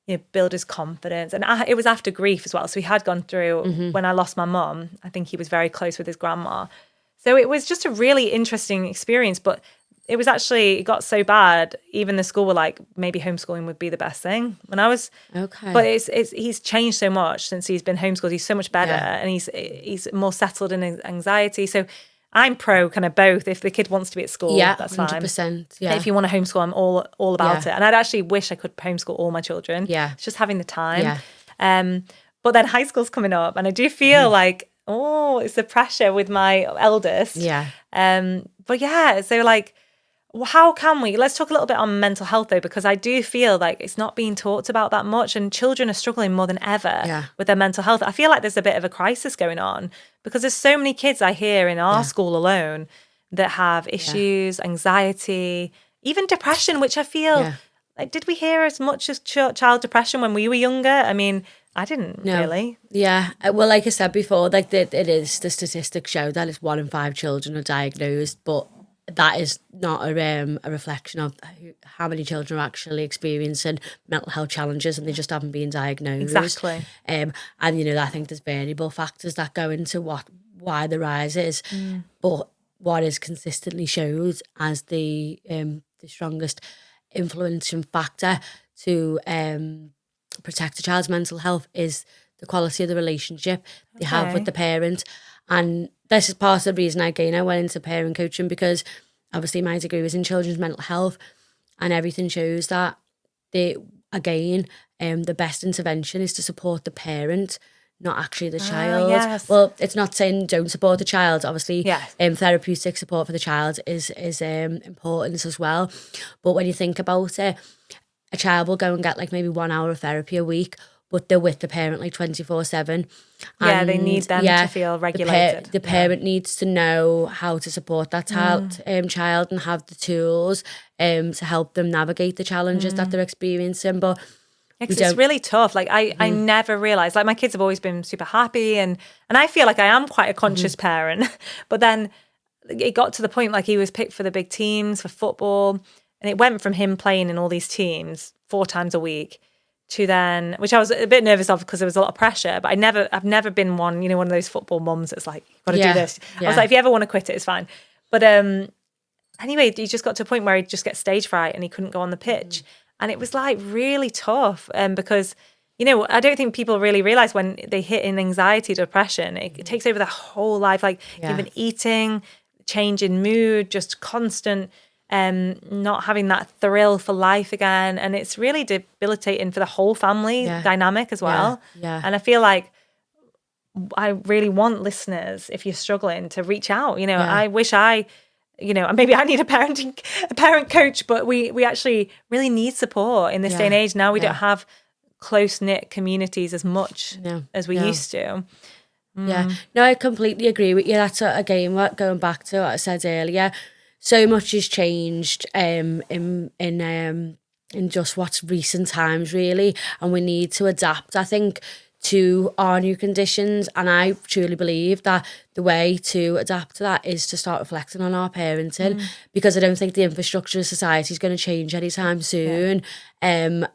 you know, build his confidence. And it was after grief as well. So he had gone through, when I lost my mum, I think he was very close with his grandma. So it was just a really interesting experience, but it got so bad, even the school were like, maybe homeschooling would be the best thing. When I was, but he's changed so much since he's been homeschooled. He's so much better, and he's more settled in his anxiety. So I'm pro kind of both. If the kid wants to be at school, that's 100%, fine. Yeah. If you want to homeschool, I'm all about it. And I'd actually wish I could homeschool all my children. Yeah. It's just having the time. Yeah. But then high school's coming up, and I do feel like, it's the pressure with my eldest. Yeah. But yeah, so like, how can let's talk a little bit on mental health though, because I do feel like it's not being talked about that much, and children are struggling more than ever with their mental health. I feel like there's a bit of a crisis going on because there's so many kids I hear in our school alone that have issues, anxiety, even depression, which I feel like, did we hear as much as child depression when we were younger? I mean, I didn't really. Yeah. Well, like I said before, like the statistics show that it's 1 in 5 children are diagnosed, but that is not a reflection of how many children are actually experiencing mental health challenges and they just haven't been diagnosed. Exactly. And, you know, I think there's variable factors that go into why the rise is. But what is consistently showed as the strongest influencing factor to protect a child's mental health is the quality of the relationship they have with the parent. And this is part of the reason I went into parent coaching, because obviously my degree was in children's mental health, and everything shows that the best intervention is to support the parent, not actually the child. Yes. Well, it's not saying don't support the child. Obviously, Yes. therapeutic support for the child is important as well. But when you think about it, a child will go and get like maybe 1 hour of therapy a week, but they're with the parent like 24/7. Yeah, they need them to feel regulated. The parent needs to know how to support that child and have the tools to help them navigate the challenges that they're experiencing. But it's really tough. Like I never realized, like my kids have always been super happy and I feel like I am quite a conscious parent. But then it got to the point like he was picked for the big teams for football, and it went from him playing in all these teams 4 times a week to then, which I was a bit nervous of because there was a lot of pressure, but I've never been one of those football mums that's like, you've got to do this. I was like, if you ever want to quit it, it's fine. But anyway, he just got to a point where he'd just get stage fright and he couldn't go on the pitch. And it was like really tough because, I don't think people really realize when they hit in anxiety, depression, it takes over their whole life, like even eating, change in mood, just constant not having that thrill for life again. And it's really debilitating for the whole family dynamic as well. And I feel like I really want listeners, if you're struggling, to reach out. I wish maybe I need a parent coach, but we actually really need support in this day and age. Now we don't have close-knit communities as much as we used to. Yeah, no, I completely agree with you. That's again going back to what I said earlier. So much has changed in just what's recent times, really, and we need to adapt, I think, to our new conditions. And I truly believe that the way to adapt to that is to start reflecting on our parenting, because I don't think the infrastructure of society is going to change anytime soon.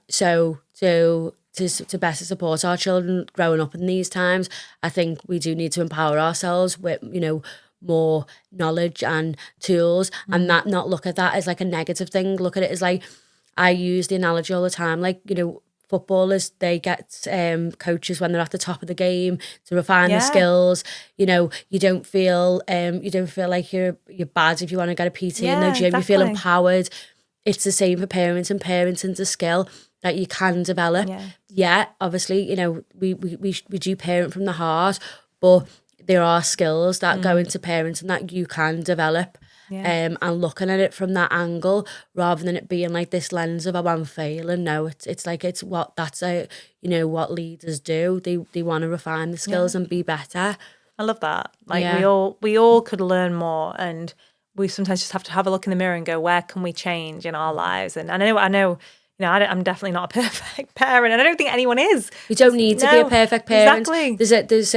So to better support our children growing up in these times, I think we do need to empower ourselves with, more knowledge and tools, and not look at that as like a negative thing. Look at it as like, I use the analogy all the time, like, footballers, they get coaches when they're at the top of the game to refine the skills. You don't feel like you're bad if you want to get a PT in the gym. Exactly. You feel empowered. It's the same for parents, and parenting's a skill that you can develop. Obviously, we do parent from the heart, but there are skills that go into parenting that you can develop. And looking at it from that angle, rather than it being like this lens of, I'm failing. No, it's like, it's what what leaders do. They want to refine the skills and be better. I love that. Like we all could learn more, and we sometimes just have to have a look in the mirror and go, where can we change in our lives? And I know. I'm definitely not a perfect parent, and I don't think anyone is. You don't need to be a perfect parent. Exactly. There's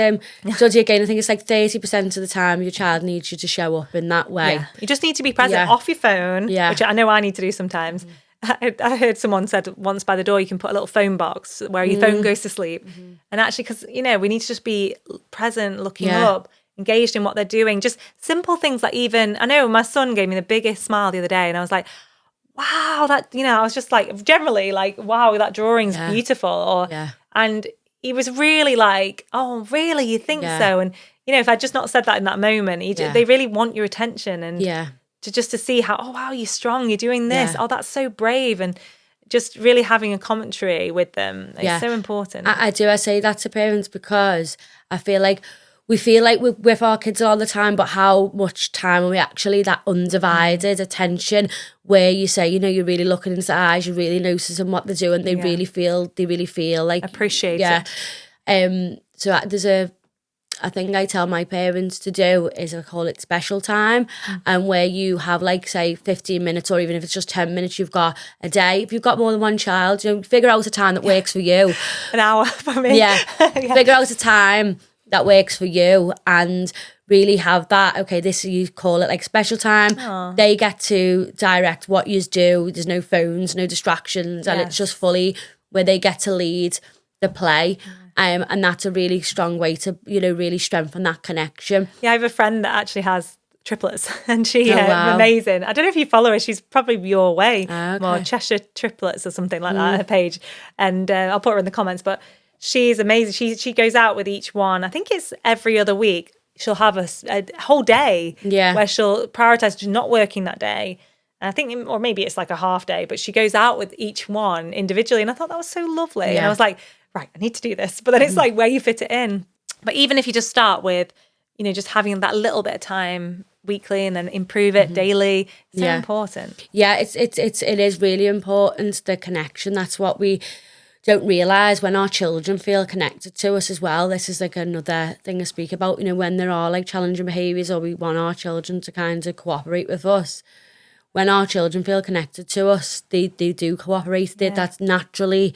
study again, I think it's like 30% of the time your child needs you to show up in that way. Yeah. You just need to be present off your phone, which I know I need to do sometimes. I heard someone said once, by the door you can put a little phone box where your phone goes to sleep. And actually, because we need to just be present, looking up, engaged in what they're doing. Just simple things like, even, I know my son gave me the biggest smile the other day, and I was like, wow, that, I was just like, generally like, wow, that drawing's beautiful. And he was really like, oh, really? You think so? And, if I'd just not said that in that moment, they really want your attention, and to see how, oh, wow, you're strong, you're doing this. Oh, that's so brave. And just really having a commentary with them is so important. I say that to parents, because I feel like we feel like we're with our kids all the time, but how much time are we actually, that undivided attention where you say, you're really looking into their eyes, you're really noticing what they're doing, they really feel like appreciated. So there's a thing I tell my parents to do is, I call it special time, and where you have, like, say 15 minutes, or even if it's just 10 minutes you've got a day. If you've got more than one child, figure out a time that works for you. An hour for me. Figure out a time that works for you, and really have that, okay, this, you call it like special time. Aww. They get to direct what you do. There's no phones, no distractions, and it's just fully where they get to lead the play. And that's a really strong way to, really strengthen that connection. Yeah, I have a friend that actually has triplets, and she amazing. I don't know if you follow her. She's probably your way, more Cheshire Triplets or something like that, her page. And I'll put her in the comments, but she's amazing. She goes out with each one. I think it's every other week. She'll have a whole day where she'll prioritise not working that day. And I think, or maybe it's like a half day, but she goes out with each one individually. And I thought that was so lovely. And I was like, right, I need to do this. But then it's like where you fit it in. But even if you just start with, just having that little bit of time weekly and then improve it daily, it's so important. Yeah, it is really important, the connection. That's what we don't realise, when our children feel connected to us as well. This is like another thing I speak about, when there are like challenging behaviours, or we want our children to kind of cooperate with us. When our children feel connected to us, they do cooperate. That's naturally,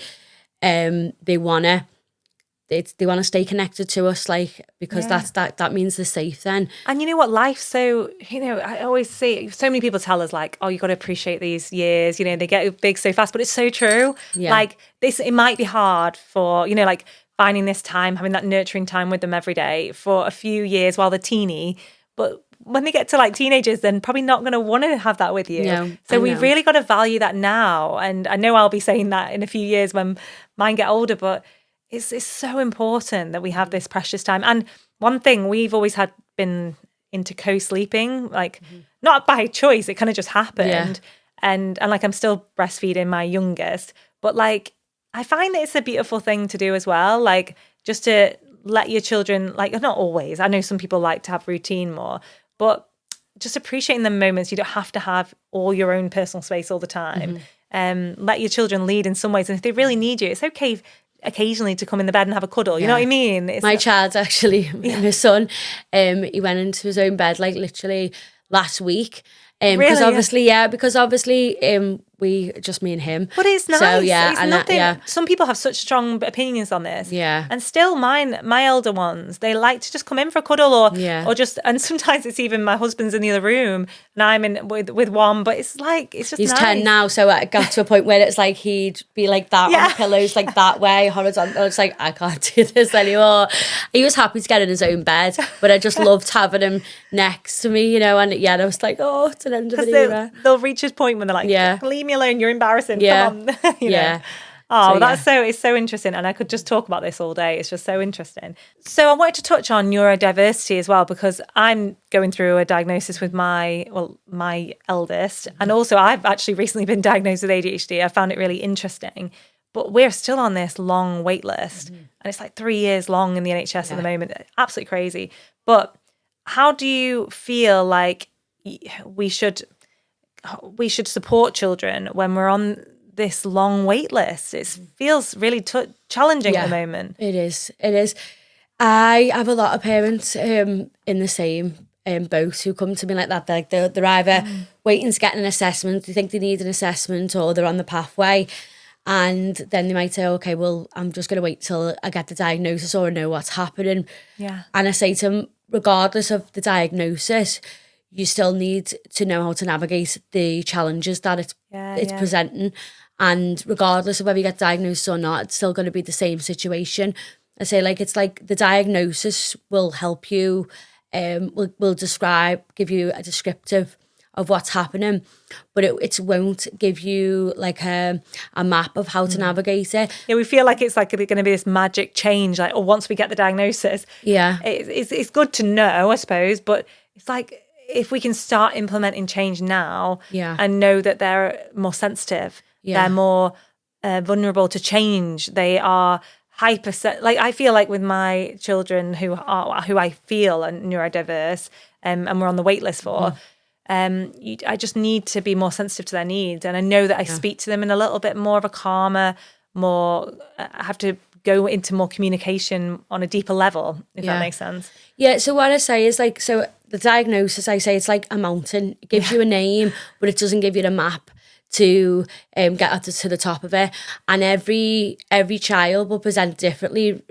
they want to stay connected to us, like, because that means they're safe then. And you know what, life's so, I always see so many people tell us like, oh, you got to appreciate these years, they get big so fast, but it's so true. Like this, it might be hard for, like finding this time, having that nurturing time with them every day for a few years while they're teeny, but when they get to like teenagers, then probably not going to want to have that with you. No, so we've really got to value that now. And I know I'll be saying that in a few years when mine get older, but it's so important that we have this precious time. And one thing we've always been into co-sleeping, like not by choice, it kind of just happened. Yeah. And like I'm still breastfeeding my youngest, but like I find that it's a beautiful thing to do as well. Like just to let your children, like not always, I know some people like to have routine more, but just appreciating the moments. You don't have to have all your own personal space all the time. Let your children lead in some ways. And if they really need you, it's okay occasionally to come in the bed and have a cuddle. You know what I mean? My child's actually, my son, he went into his own bed like literally last week. Because obviously, we just me and him. But it's nice. So it's nothing. Some people have such strong opinions on this. Yeah. And still, my elder ones, they like to just come in for a cuddle or just. And sometimes it's even my husband's in the other room and I'm in with one. But it's just. He's nice. 10 now, so I got to a point where it's like he'd be like that on the pillows, like that way, horizontal. It's like I can't do this anymore. He was happy to get in his own bed, but I just loved having him next to me, And I was like, oh, it's an end of an era. They'll reach a point when they're like, leave me alone, you're embarrassing. Come on. It's so interesting, and I could just talk about this all day. It's just so interesting. So I wanted to touch on neurodiversity as well, because I'm going through a diagnosis with my eldest, and also I've actually recently been diagnosed with ADHD. I found it really interesting, but we're still on this long wait list, and it's like 3 years long in the NHS at the moment. Absolutely crazy. But how do you feel like we should support children when we're on this long wait list? It feels really challenging at the moment. It is. I have a lot of parents in the same boat who come to me like that. They're either waiting to get an assessment, they think they need an assessment, or they're on the pathway, and then they might say, okay, well, I'm just going to wait till I get the diagnosis or I know what's happening. Yeah. And I say to them, regardless of the diagnosis, you still need to know how to navigate the challenges that it's presenting. And regardless of whether you get diagnosed or not, it's still going to be the same situation. I say, like, it's like the diagnosis will help you, will give you a descriptive of what's happening, but it won't give you like a map of how to navigate it. Yeah, we feel like it's like going to be this magic change, like, or once we get the diagnosis. Yeah. It's good to know, I suppose, but it's like, if we can start implementing change now and know that they're more sensitive, they're more vulnerable to change, they are like I feel like with my children who I feel are neurodiverse and we're on the wait list for, I just need to be more sensitive to their needs, and I know that I speak to them in a little bit more of a calmer, I have to go into more communication on a deeper level, if that makes sense. Yeah, so what I say is, like, so the diagnosis, I say it's like a mountain. It gives you a name, but it doesn't give you the map to get up to the top of it. And every child will present differently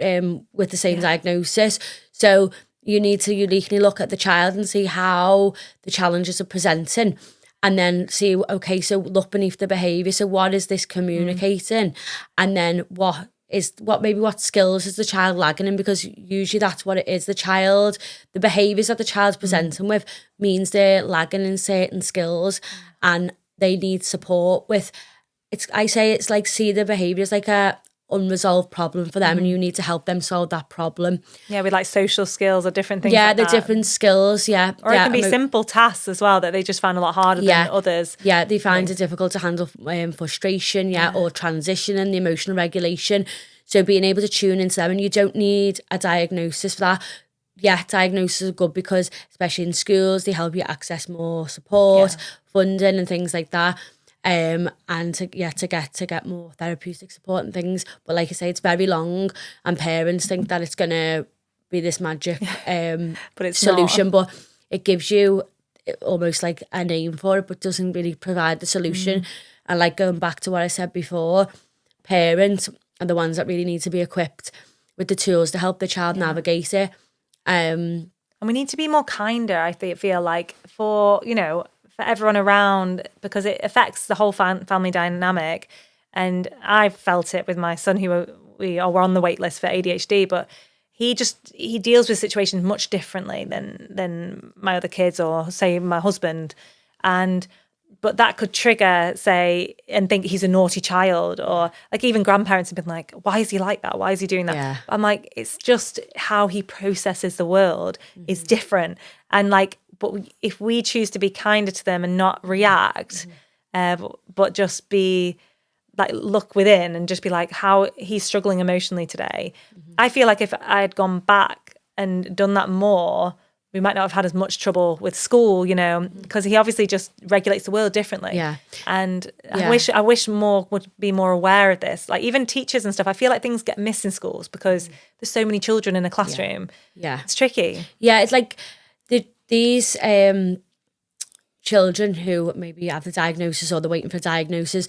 with the same diagnosis. So you need to uniquely look at the child and see how the challenges are presenting. And then see, okay, so look beneath the behaviour. So what is this communicating? And then what skills is the child lagging in? Because usually that's what it is. The behaviours that the child's presenting with means they're lagging in certain skills and they need support with. I say it's like, see the behaviour as like a unresolved problem for them, and you need to help them solve that problem. Yeah, with like social skills or different things. Yeah, like the that. Different skills. Yeah, or it can be simple tasks as well that they just find a lot harder than others. Yeah, they find it difficult to handle frustration. Or transition and the emotional regulation. So being able to tune into them, and you don't need a diagnosis for that. Yeah, diagnoses are good because especially in schools, they help you access more support, funding and things like that. And to get more therapeutic support and things. But like I say, it's very long, and parents think that it's gonna be this magic but it's solution, not. but it gives you almost like a name for it, but doesn't really provide the solution. And like going back to what I said before, parents are the ones that really need to be equipped with the tools to help the child navigate it. And we need to be more kinder, I feel like, for, you know, for everyone around, because it affects the whole family dynamic. And I've felt it with my son, who we're on the wait list for ADHD, but he deals with situations much differently than my other kids, or say my husband. But that could trigger, say, and think he's a naughty child, or like even grandparents have been like, why is he like that? Why is he doing that? Yeah. I'm like, it's just how he processes the world is different. And like, but if we choose to be kinder to them and not react, but just be like, look within and just be like, how he's struggling emotionally today. I feel like if I had gone back and done that more, we might not have had as much trouble with school, you know, because he obviously just regulates the world differently. Yeah. And I wish more would be more aware of this. Like even teachers and stuff, I feel like things get missed in schools because there's so many children in a classroom. Yeah. It's tricky. Yeah, it's like these children who maybe have the diagnosis or they're waiting for diagnosis,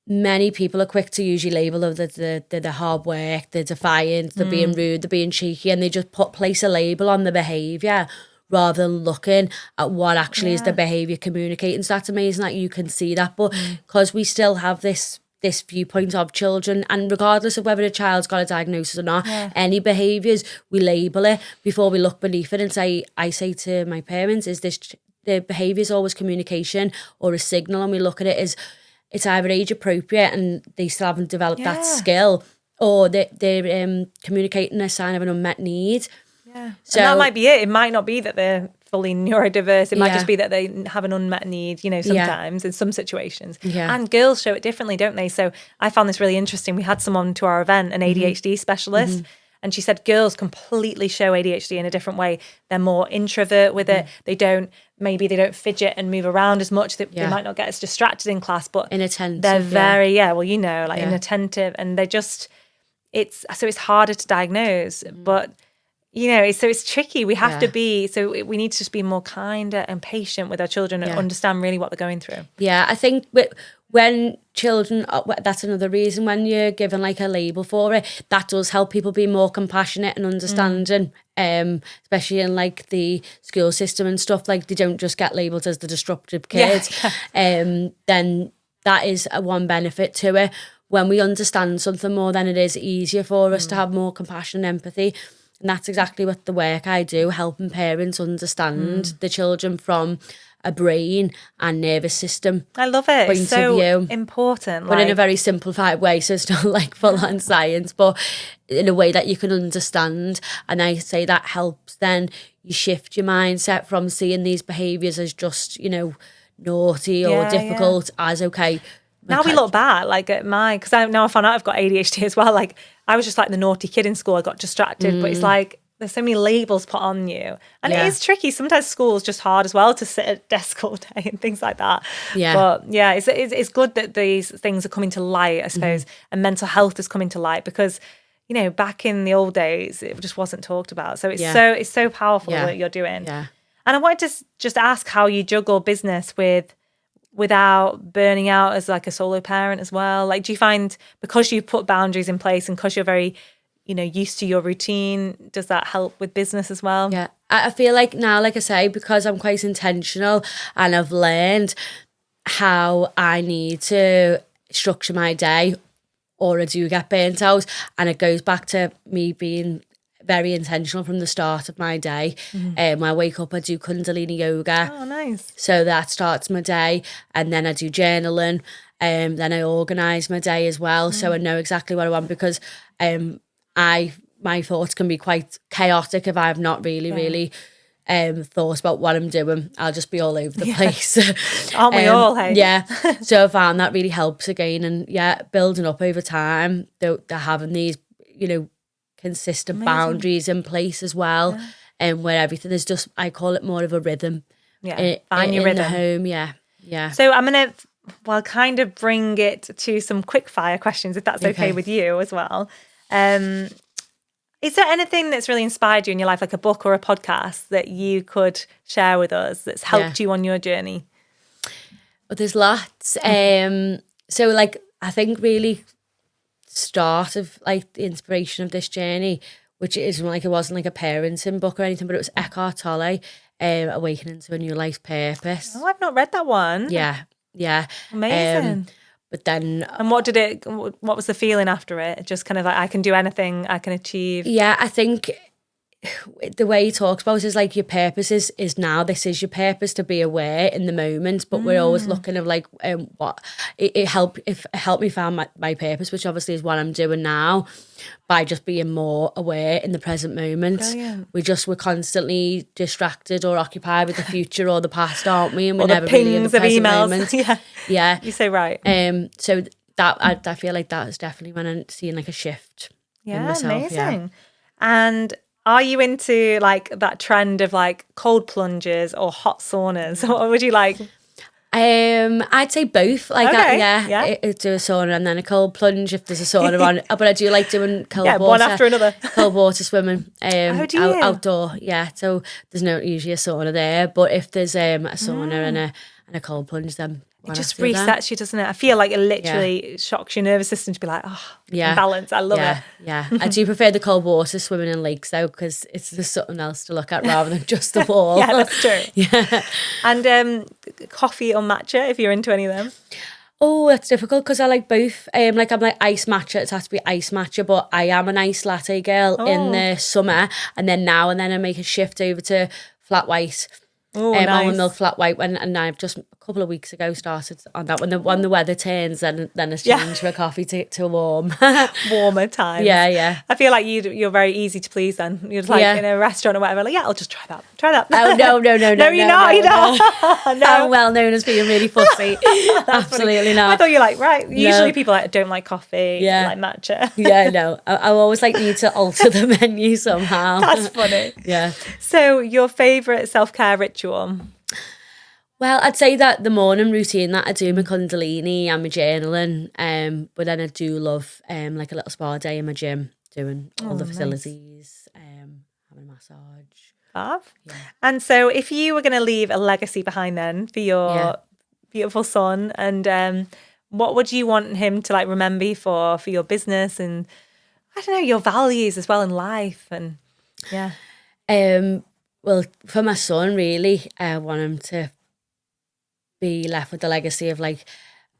many people are quick to usually label of the hard work, they're defiant, they're being rude, they're being cheeky, and they just place a label on the behaviour rather than looking at what actually is the behaviour communicating. So that's amazing that you can see that. But because we still have this viewpoint of children, and regardless of whether a child's got a diagnosis or not, any behaviours, we label it before we look beneath it and say, I say to my parents, is this the behaviour is always communication or a signal? And we look at it as it's either age appropriate and they still haven't developed that skill, or they're communicating a sign of an unmet need. Yeah. So and that might be it. It might not be that they're fully neurodiverse. It might just be that they have an unmet need, you know, sometimes in some situations. Yeah. And girls show it differently, don't they? So I found this really interesting. We had someone to our event, an ADHD specialist, and she said girls completely show ADHD in a different way. They're more introvert with it. They don't fidget and move around as much. They might not get as distracted in class, but inattentive. They're very, inattentive, and they're just, it's harder to diagnose, but you know, so it's tricky. We have to be, so we need to just be more kinder and patient with our children and understand really what they're going through. Yeah, I think when children, that's another reason, when you're given like a label for it, that does help people be more compassionate and understanding, especially in like the school system and stuff. Like they don't just get labelled as the disruptive kids. Then that is one benefit to it. When we understand something more, then it is easier for us to have more compassion and empathy. And that's exactly what the work I do, helping parents understand the children from a brain and nervous system. I love it. It's so important. But in a very simplified way, so it's not like full-on science, but in a way that you can understand. And I say that helps then you shift your mindset from seeing these behaviours as just, you know, naughty or difficult as okay. Now we look back, like at because I found out I've got ADHD as well. Like I was just like the naughty kid in school. I got distracted, but it's like there's so many labels put on you, and it is tricky. Sometimes school is just hard as well to sit at a desk all day and things like that. Yeah, but it's good that these things are coming to light, I suppose, and mental health is coming to light because you know back in the old days it just wasn't talked about. So it's so powerful what you're doing. Yeah, and I wanted to just ask how you juggle business without burning out as like a solo parent as well. Like, do you find because you put boundaries in place and because you're very, you know, used to your routine, does that help with business as well? Yeah, I feel like now, like I say, because I'm quite intentional and I've learned how I need to structure my day or I do get burnt out. And it goes back to me being very intentional from the start of my day. When I wake up, I do Kundalini yoga. Oh, nice. So that starts my day. And then I do journaling. Then I organise my day as well. So I know exactly what I want because my thoughts can be quite chaotic if I've not really thought about what I'm doing, I'll just be all over the place. Aren't we all, hey? Yeah. So I found that really helps again. And yeah, building up over time, they're having these, you know, consistent boundaries in place as well. And where everything is just, I call it more of a rhythm. Yeah, find your rhythm. In the home, yeah. So I'm going to, kind of bring it to some quick fire questions, if that's okay with you as well. Is there anything that's really inspired you in your life, like a book or a podcast that you could share with us that's helped you on your journey? But there's lots. So like, I think really start of like the inspiration of this journey, which isn't like, it wasn't like a parenting book or anything, but it was Eckhart Tolle, Awakening to a New Life's Purpose. Oh, I've not read that one. Yeah. Amazing. But then... And what was the feeling after it? Just kind of like, I can do anything, I can achieve. Yeah, I think the way he talks about it is like your purpose is now. This is your purpose, to be aware in the moment. But we're always looking at like what it helped me find my purpose, which obviously is what I'm doing now, by just being more aware in the present moment. Brilliant. We're constantly distracted or occupied with the future or the past, aren't we? And we're or the never pings really in the of present emails. moment. Yeah. You say right. So that I feel like that is definitely when I'm seeing like a shift in myself. Amazing. And are you into like that trend of like cold plunges or hot saunas? What would you like? I'd say both. Like, It's do a sauna and then a cold plunge if there's a sauna on. But I do like doing cold water. One after another. Cold water swimming. Outdoor. Yeah. So there's no usually a sauna there, but if there's a sauna and a cold plunge, then it just resets you, doesn't it? I feel like it literally shocks your nervous system to be like, balance. I love it. Yeah. I do prefer the cold water swimming in lakes though, because it's just something else to look at rather than just the wall. Yeah, that's true. Yeah. And coffee or matcha, if you're into any of them? Oh, that's difficult because I like both. I'm like ice matcha. It has to be ice matcha, but I am an ice latte girl in the summer, and then now and then I make a shift over to flat white. Oh, nice. Almond milk flat white and I've just a couple of weeks ago started on that. When the weather turns, then it's changed for a coffee to a warmer time. Yeah. I feel like you're very easy to please. Then you're just like in a restaurant or whatever. Like, I'll just try that. Oh no! No, you're not. No. I'm well known as being really fussy. Absolutely not. I thought you're like right. Usually people don't like coffee. Like matcha. Yeah, no. I always need to alter the menu somehow. That's funny. Yeah. So your favourite self-care ritual? Well, I'd say that the morning routine that I do, my kundalini and my journaling, but then I do love like a little spa day in my gym, doing all the facilities, having a massage. Yeah. And so if you were going to leave a legacy behind then for your beautiful son, and what would you want him to like remember you for your business and, I don't know, your values as well in life? And well, for my son, really, I want him to be left with the legacy of like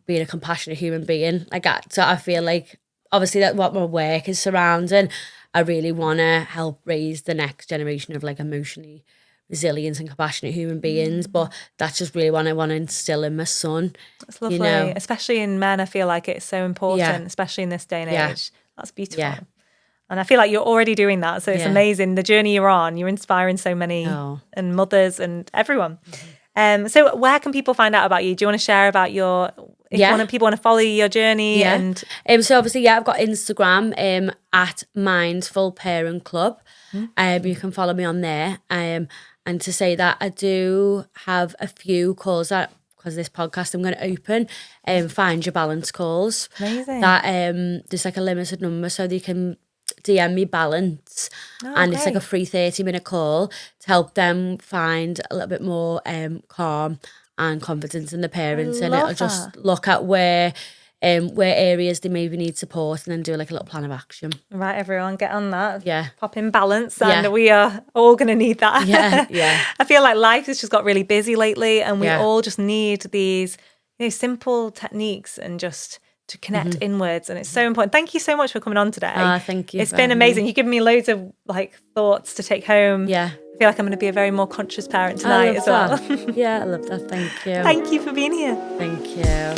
being a compassionate human being. So I feel like obviously that's what my work is surrounding. I really want to help raise the next generation of like emotionally resilient and compassionate human beings. But that's just really what I want to instill in my son. That's lovely, especially in men. I feel like it's so important, especially in this day and age. That's beautiful. Yeah. And I feel like you're already doing that. So it's amazing. The journey you're on, you're inspiring so many and mothers and everyone. So where can people find out about you? Do you want to share about people want to follow your journey? Yeah. And so obviously, I've got Instagram at Mindful Parent Club. You can follow me on there. And to say that I do have a few calls that, because this podcast I'm going to open, Find Your Balance calls. Amazing. That there's like a limited number, so they can DM me balance, and it's like a free 30-minute call to help them find a little bit more calm and confidence in the parents, and it'll just look at where areas they maybe need support, and then do like a little plan of action. Right, everyone, get on that. Yeah, pop in balance, and we are all going to need that. Yeah. I feel like life has just got really busy lately, and we all just need these simple techniques and just to connect inwards, and it's so important. Thank you so much for coming on today. Thank you. It's been amazing. You've given me loads of like thoughts to take home. Yeah. I feel like I'm going to be a very more conscious parent tonight as well. Yeah, I love that. Thank you. Thank you for being here. Thank you.